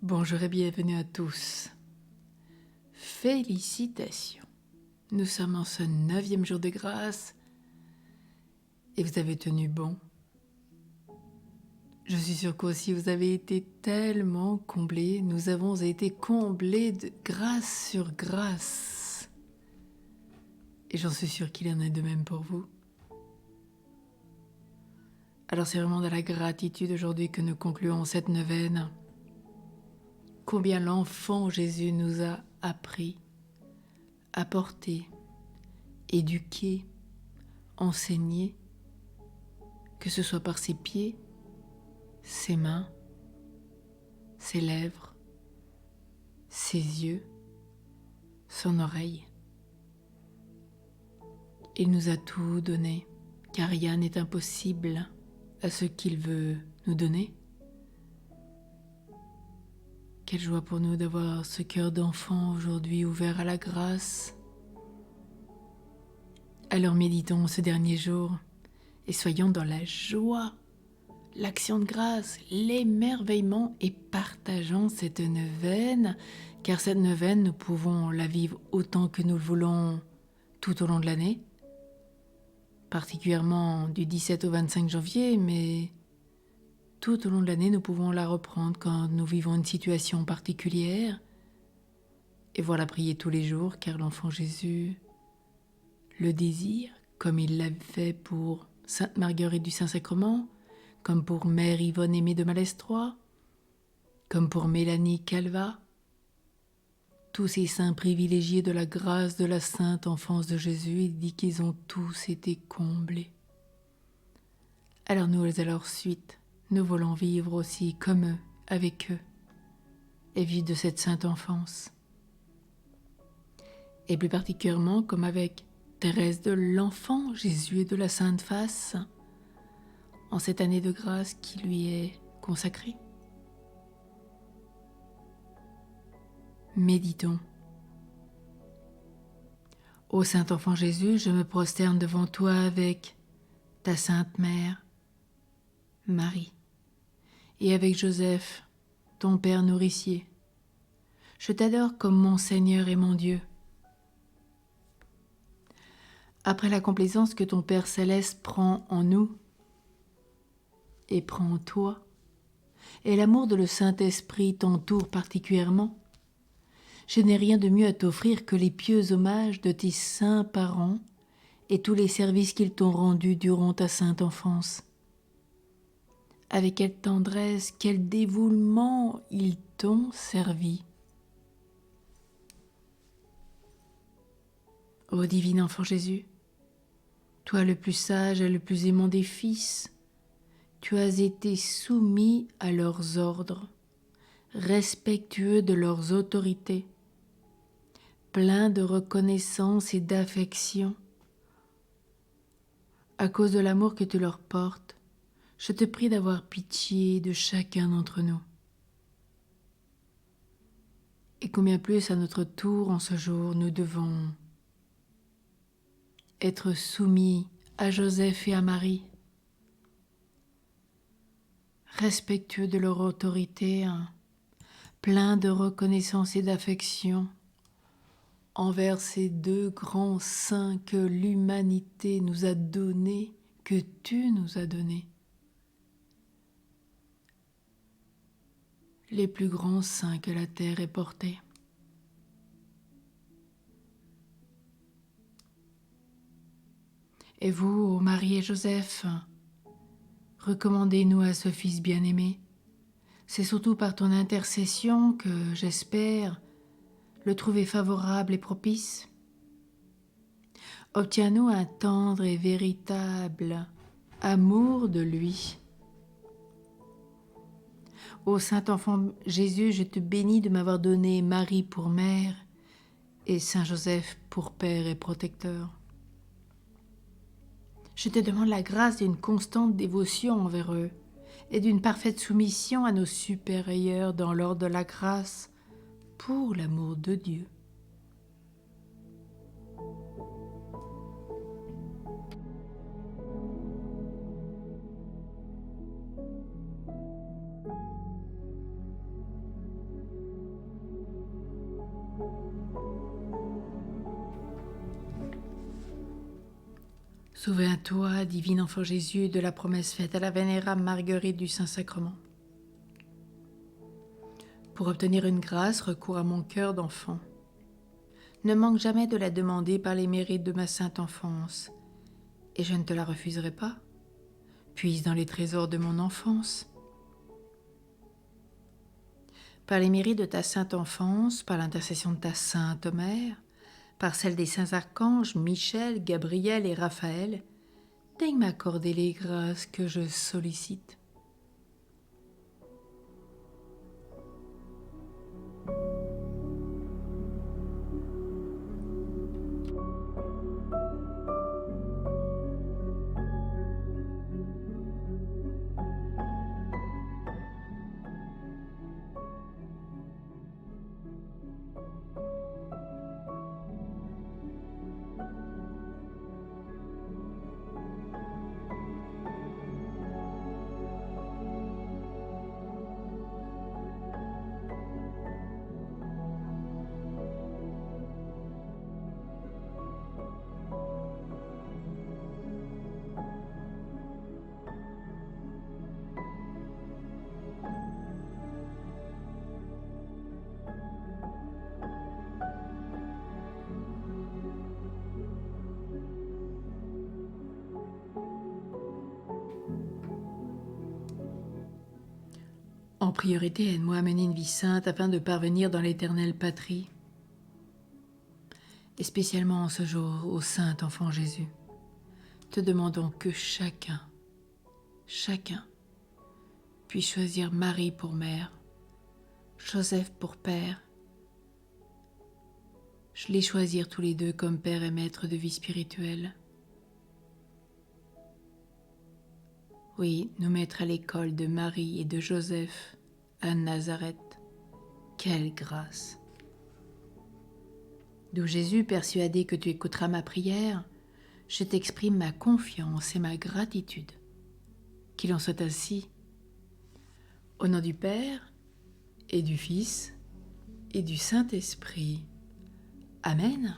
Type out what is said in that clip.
Bonjour et bienvenue à tous. Félicitations. Nous sommes en ce 9e jour de grâce et vous avez tenu bon. Je suis sûre qu'aussi vous avez été tellement comblés. Nous avons été comblés de grâce sur grâce. Et j'en suis sûre qu'il y en a de même pour vous. Alors c'est vraiment de la gratitude aujourd'hui que nous concluons cette neuvaine. Combien l'enfant Jésus nous a appris, apporté, éduqué, enseigné, que ce soit par ses pieds, ses mains, ses lèvres, ses yeux, son oreille. Il nous a tout donné, car rien n'est impossible à ce qu'il veut nous donner. Quelle joie pour nous d'avoir ce cœur d'enfant aujourd'hui ouvert à la grâce. Alors méditons ce dernier jour et soyons dans la joie, l'action de grâce, l'émerveillement et partageons cette neuvaine, car cette neuvaine, nous pouvons la vivre autant que nous le voulons tout au long de l'année, particulièrement du 17 au 25 janvier, mais tout au long de l'année, nous pouvons la reprendre quand nous vivons une situation particulière et voilà prier tous les jours, car l'enfant Jésus le désire, comme il l'a fait pour Sainte Marguerite du Saint-Sacrement, comme pour Mère Yvonne Aimée de Malestroit, comme pour Mélanie Calva, tous ces saints privilégiés de la grâce de la sainte enfance de Jésus, il dit qu'ils ont tous été comblés. Alors nous, à leur suite, nous voulons vivre aussi comme eux, avec eux, et vivre de cette sainte enfance. Et plus particulièrement comme avec Thérèse de l'Enfant Jésus et de la Sainte Face, en cette année de grâce qui lui est consacrée. Méditons. Ô Saint Enfant Jésus, je me prosterne devant toi avec ta Sainte Mère, Marie, et avec Joseph, ton Père nourricier. Je t'adore comme mon Seigneur et mon Dieu. Après la complaisance que ton Père céleste prend en nous et prend en toi, et l'amour de le Saint-Esprit t'entoure particulièrement, je n'ai rien de mieux à t'offrir que les pieux hommages de tes saints parents et tous les services qu'ils t'ont rendus durant ta sainte enfance. Avec quelle tendresse, quel dévouement ils t'ont servi. Ô divin enfant Jésus, toi le plus sage et le plus aimant des fils, tu as été soumis à leurs ordres, respectueux de leurs autorités, plein de reconnaissance et d'affection. À cause de l'amour que tu leur portes, je te prie d'avoir pitié de chacun d'entre nous. Et combien plus à notre tour en ce jour nous devons être soumis à Joseph et à Marie, respectueux de leur autorité, plein de reconnaissance et d'affection envers ces deux grands saints que l'humanité nous a donnés, que tu nous as donnés. Les plus grands saints que la terre ait portés. Et vous, ô Marie et Joseph, recommandez-nous à ce Fils bien-aimé. C'est surtout par ton intercession que, j'espère, le trouver favorable et propice. Obtiens-nous un tendre et véritable amour de lui. Ô Saint Enfant Jésus, je te bénis de m'avoir donné Marie pour mère et Saint Joseph pour père et protecteur. Je te demande la grâce d'une constante dévotion envers eux et d'une parfaite soumission à nos supérieurs dans l'ordre de la grâce pour l'amour de Dieu. Souviens-toi, divin enfant Jésus, de la promesse faite à la vénérable Marguerite du Saint-Sacrement. Pour obtenir une grâce, recours à mon cœur d'enfant. Ne manque jamais de la demander par les mérites de ma sainte enfance, et je ne te la refuserai pas. Puise dans les trésors de mon enfance. Par les mérites de ta sainte enfance, par l'intercession de ta sainte mère, par celle des saints archanges Michel, Gabriel et Raphaël, daigne m'accorder les grâces que je sollicite. En priorité, aide-moi à mener une vie sainte afin de parvenir dans l'éternelle patrie, et spécialement en ce jour au Saint Enfant Jésus. Te demandons que chacun puisse choisir Marie pour mère, Joseph pour père. Je les choisir tous les deux comme père et maître de vie spirituelle. Oui, nous mettre à l'école de Marie et de Joseph à Nazareth. Quelle grâce! D'où Jésus, persuadé que tu écouteras ma prière, je t'exprime ma confiance et ma gratitude. Qu'il en soit ainsi. Au nom du Père, et du Fils, et du Saint-Esprit. Amen.